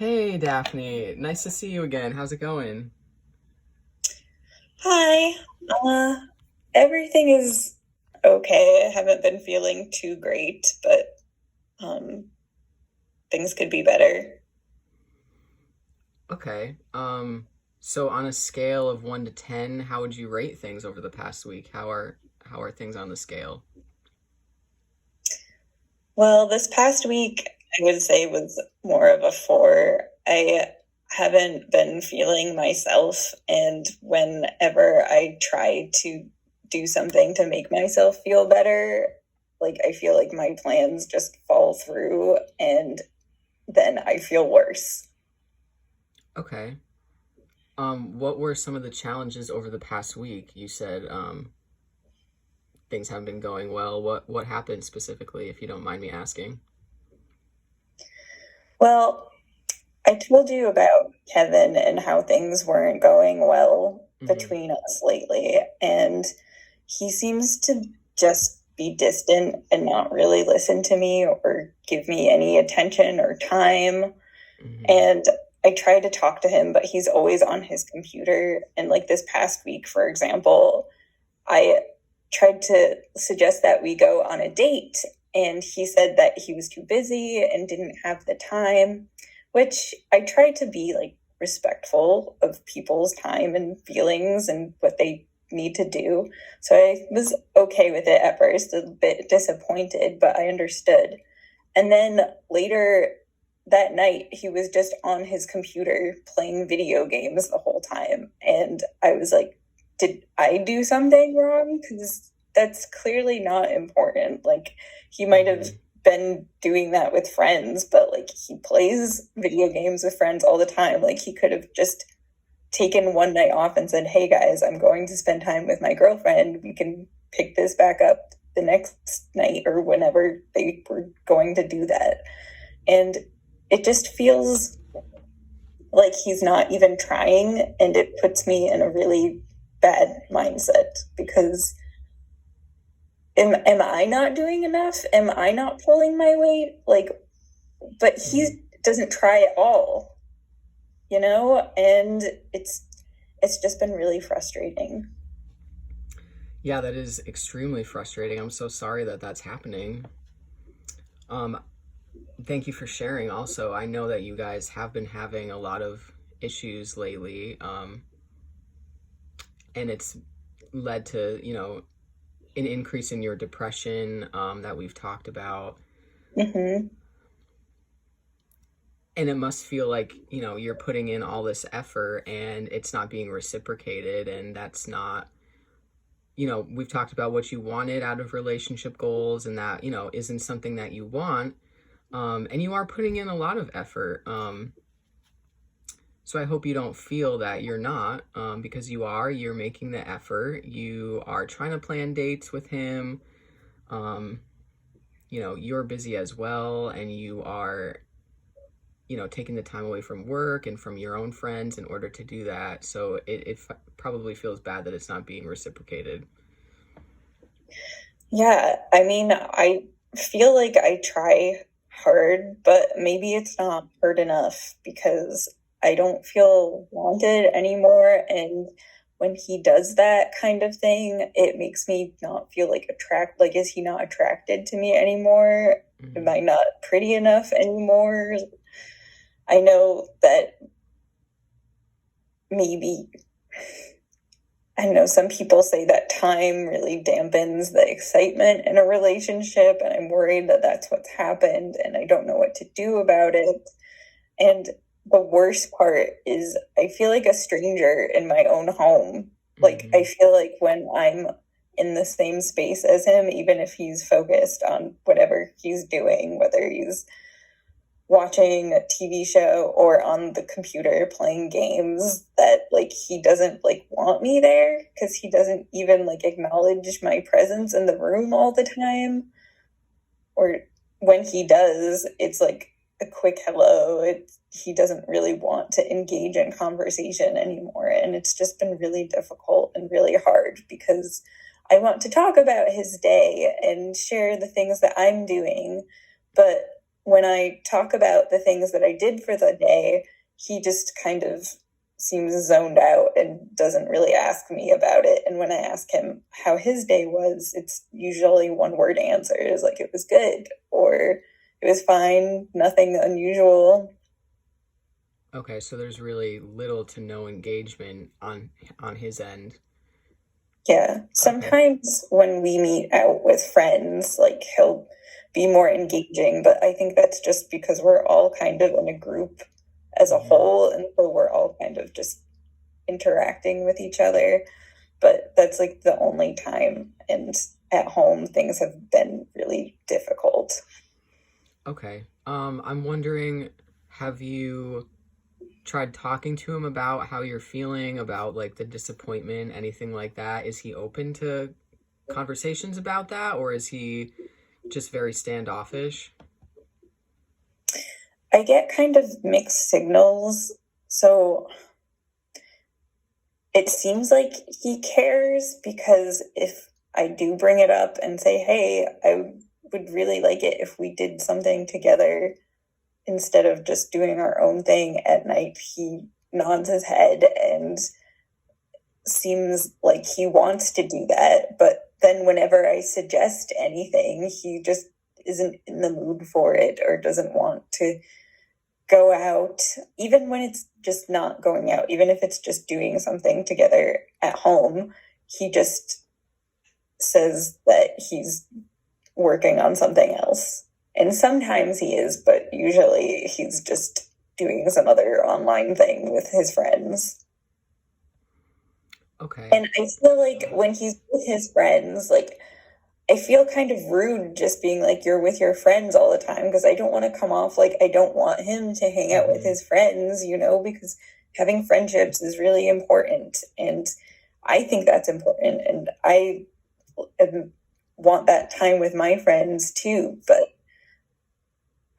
Hey Daphne, nice to see you again. How's it going? Hi. Uh, Everything is okay. I haven't been feeling too great, but um, things could be better. Okay. So on a scale of 1 to 10, how would you rate things over the past week? How are things on the scale? Well, this past week, I would say was more of a four. I haven't been feeling myself, and whenever I try to do something to make myself feel better, like I feel like my plans just fall through, and then I feel worse. Okay. What were some of the challenges over the past week? You said things haven't been going well. What happened specifically, if you don't mind me asking? Well, I told you about Kevin and how things weren't going well Mm-hmm. between us lately, and he seems to just be distant and not really listen to me or give me any attention or time. Mm-hmm. And I try to talk to him, but he's always on his computer. And like this past week, for example, I tried to suggest that we go on a date, and he said that he was too busy and didn't have the time, which I try to be like respectful of people's time and feelings and what they need to do. So I was okay with it at first, a bit disappointed, but I understood. And then later that night, he was just on his computer playing video games the whole time. And I was like, did I do something wrong? Because that's clearly not important. Like, he might have Mm-hmm. been doing that with friends, but like, he plays video games with friends all the time. Like, he could have just taken one night off and said, hey guys, I'm going to spend time with my girlfriend. We can pick this back up the next night or whenever they were going to do that. And it just feels like he's not even trying, and it puts me in a really bad mindset because am I not doing enough? Am I not pulling my weight? Like, but Mm-hmm. he doesn't try at all, and it's just been really frustrating. Yeah, that is extremely frustrating. I'm so sorry that that's happening. Um, Thank you for sharing. Also, I know that you guys have been having a lot of issues lately, and it's led to, an increase in your depression that we've talked about. Hmm. And it must feel like, you're putting in all this effort and it's not being reciprocated. And that's not, we've talked about what you wanted out of relationship goals, and that, isn't something that you want. And you are putting in a lot of effort. So I hope you don't feel that you're not, because you are. You're making the effort. You are trying to plan dates with him. Um, you're busy as well, and you are, taking the time away from work and from your own friends in order to do that. So it probably feels bad that it's not being reciprocated. Yeah, I mean, I feel like I try hard, but maybe it's not hard enough because I don't feel wanted anymore. And when he does that kind of thing, it makes me not feel like like, is he not attracted to me anymore? Am Mm-hmm. I not pretty enough anymore? I know that maybe I know some people say that time really dampens the excitement in a relationship, and I'm worried that that's what's happened, and I don't know what to do about it. And the worst part is, I feel like a stranger in my own home. Like, I Mm-hmm. feel like when I'm in the same space as him, even if he's focused on whatever he's doing, whether he's watching a TV show or on the computer playing games, that like he doesn't like want me there because he doesn't even like acknowledge my presence in the room all the time, or when he does it's like a quick hello. He doesn't really want to engage in conversation anymore, and it's just been really difficult and really hard because I want to talk about his day and share the things that I'm doing, but when I talk about the things that I did for the day, he just kind of seems zoned out and doesn't really ask me about it. And when I ask him how his day was, it's usually one word answers, like it was good or it was fine, nothing unusual. Okay, so there's really little to no engagement on his end. Yeah. Okay. Sometimes when we meet out with friends, like he'll be more engaging, but I think that's just because we're all kind of in a group as a Hmm. whole, and so we're all kind of just interacting with each other. But that's like the only time, and at home things have been really difficult. Okay. I'm wondering, have you tried talking to him about how you're feeling about like the disappointment, anything like that? Is he open to conversations about that, or is he just very standoffish? I get kind of mixed signals. So it seems like he cares because if I do bring it up and say, hey, I would really like it if we did something together instead of just doing our own thing at night, he nods his head and seems like he wants to do that. But then whenever I suggest anything, he just isn't in the mood for it or doesn't want to go out, even when it's just not going out, even if it's just doing something together at home. He just says that he's working on something else. And sometimes he is, but usually he's just doing some other online thing with his friends. Okay. And I feel like when he's with his friends, like I feel kind of rude just being like you're with your friends all the time because I don't want to come off like I don't want him to hang out with Hmm. his friends, because having friendships is really important, and I think that's important, and I want that time with my friends too, but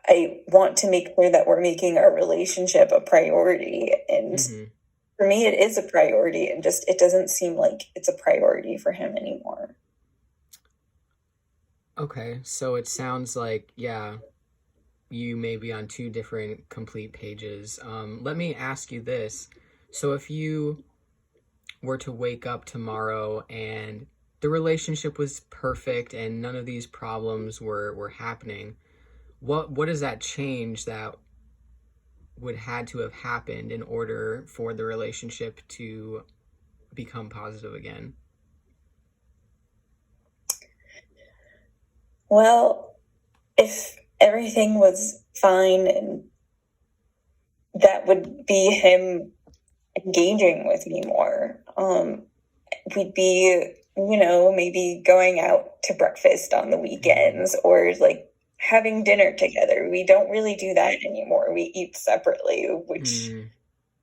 I want to make clear that we're making our relationship a priority, and Hmm. for me it is a priority, and just it doesn't seem like it's a priority for him anymore. Okay, so it sounds like, yeah, you may be on two different complete pages. Let me ask you this. So if you were to wake up tomorrow and the relationship was perfect and none of these problems were happening, what does that change that would had to have happened in order for the relationship to become positive again? Well, if everything was fine, and that would be him engaging with me more. We'd be, maybe going out to breakfast on the Hmm. weekends or like having dinner together. We don't really do that anymore. We eat separately, which, Hmm.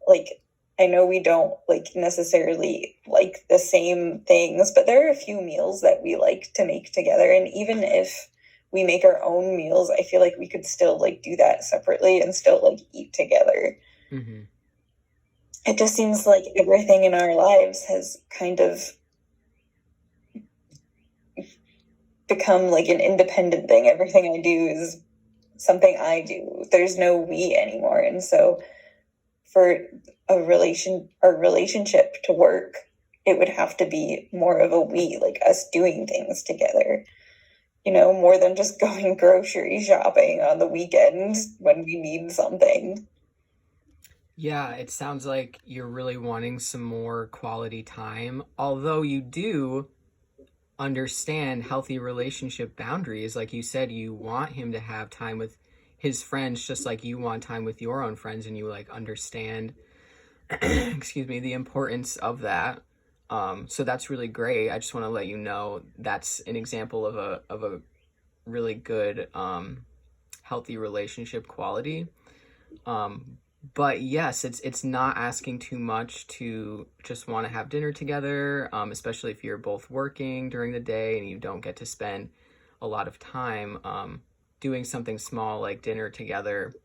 like, I know we don't like necessarily like the same things, but there are a few meals that we like to make together. And even if we make our own meals, I feel like we could still like do that separately and still like eat together. Hmm. It just seems like everything in our lives has kind of become like an independent thing. Everything I do is something I do. There's no we anymore. And so for our relationship to work, it would have to be more of a we, like us doing things together. More than just going grocery shopping on the weekends when we need something. Yeah, it sounds like you're really wanting some more quality time, although you do understand healthy relationship boundaries. Like you said, you want him to have time with his friends just like you want time with your own friends, and you like understand excuse me, the importance of that. So that's really great. I just want to let you know that's an example of a really good healthy relationship quality. Um, but yes, it's not asking too much to just want to have dinner together, especially if you're both working during the day and you don't get to spend a lot of time doing something small like dinner together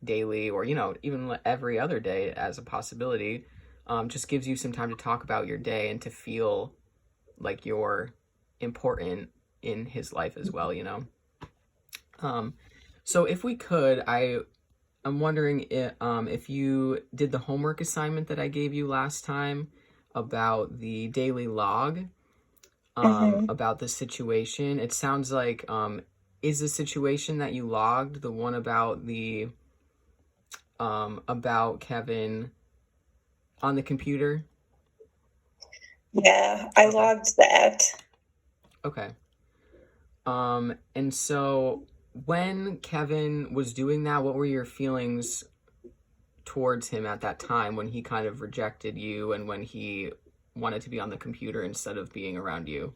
daily, or even every other day as a possibility, just gives you some time to talk about your day and to feel like you're important in his life as well. Um, So if we could, I'm wondering if you did the homework assignment that I gave you last time about the daily log, Hmm. about the situation. It sounds like, is the situation that you logged the one about Kevin on the computer? Yeah, I Okay. logged that. Okay. And so when Kevin was doing that, what were your feelings towards him at that time when he kind of rejected you and when he wanted to be on the computer instead of being around you?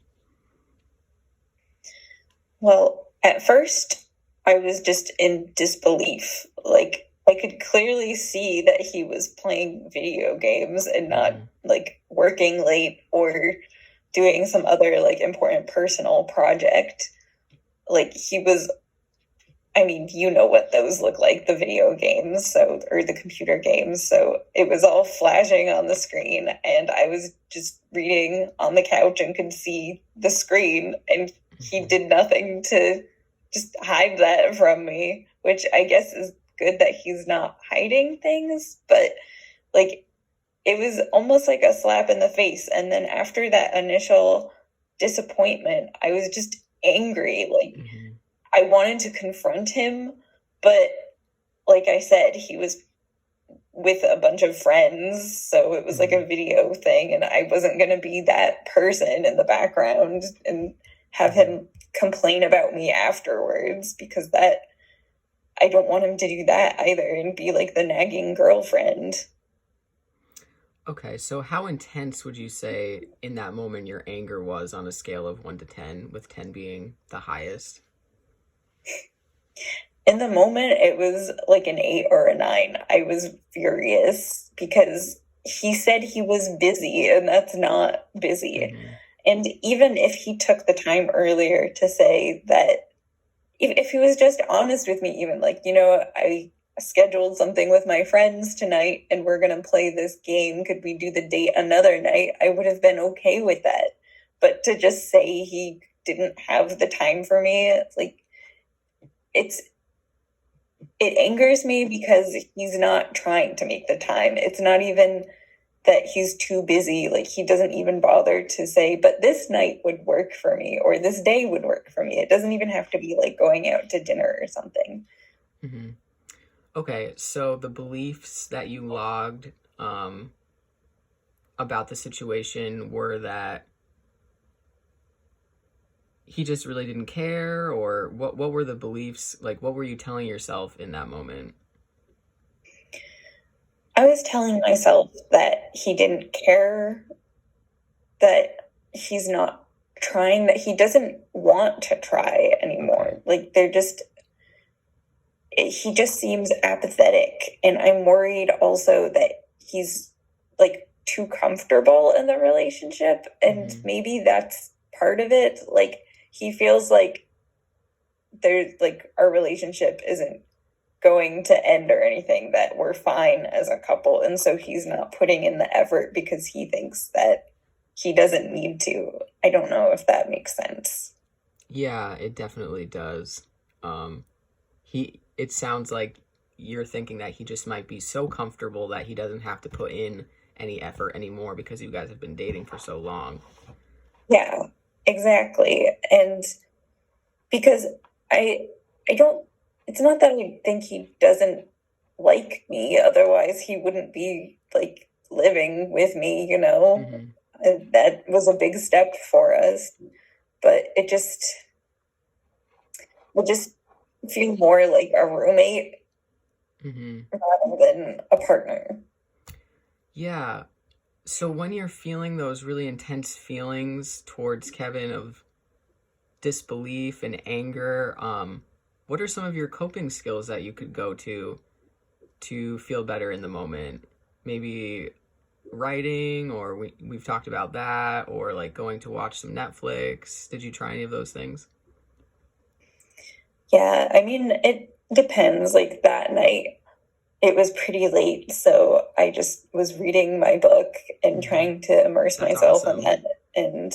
Well, at first, I was just in disbelief. Like, I could clearly see that he was playing video games and not Hmm. like working late or doing some other like important personal project. Like, he was, I mean, you know what those look like, the video games, so, or the computer games. So it was all flashing on the screen, and I was just reading on the couch and could see the screen, and he Hmm. did nothing to just hide that from me, which I guess is good that he's not hiding things, but like it was almost like a slap in the face. And then after that initial disappointment, I was just angry. Like, Hmm. I wanted to confront him, but like I said, he was with a bunch of friends, so it was like Hmm. a video thing, and I wasn't going to be that person in the background and have Hmm. him complain about me afterwards, because that I don't want him to do that either and be like the nagging girlfriend. Okay, so how intense would you say in that moment your anger was on a scale of 1 to 10, with 10 being the highest? In the moment, it was like an 8 or a 9. I was furious because he said he was busy, and that's not busy. Hmm. And even if he took the time earlier to say that, if he was just honest with me, even like, I scheduled something with my friends tonight and we're going to play this game. Could we do the date another night? I would have been okay with that. But to just say he didn't have the time for me, it's like, it's, it angers me because he's not trying to make the time. It's not even that he's too busy. Like, he doesn't even bother to say, but this night would work for me or this day would work for me. It doesn't even have to be like going out to dinner or something. Hmm. Okay, so the beliefs that you logged about the situation were that he just really didn't care, or what were the beliefs, like what were you telling yourself in that moment? I was telling myself that he didn't care, that he's not trying, that he doesn't want to try Okay. anymore. Like, he just seems apathetic. And I'm worried also that he's like too comfortable in the relationship. And Hmm. maybe that's part of it. Like, he feels like there's like our relationship isn't going to end or anything, that we're fine as a couple. And so he's not putting in the effort because he thinks that he doesn't need to. I don't know if that makes sense. Yeah, it definitely does. um it sounds like you're thinking that he just might be so comfortable that he doesn't have to put in any effort anymore because you guys have been dating for so long. Yeah, exactly. And because I I don't it's not that I think he doesn't like me, otherwise he wouldn't be like living with me. Hmm. And that was a big step for us, but it just feel more like a roommate Hmm. rather than a partner. Yeah. So when you're feeling those really intense feelings towards Kevin of disbelief and anger, what are some of your coping skills that you could go to feel better in the moment? Maybe writing, or we've talked about that, or like going to watch some Netflix. Did you try any of those things? Yeah, I mean, it depends. Like, that night, it was pretty late, so I just was reading my book and Hmm. trying to immerse That's myself in awesome. that, and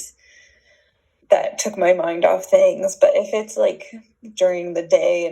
that took my mind off things. But if it's like during the day and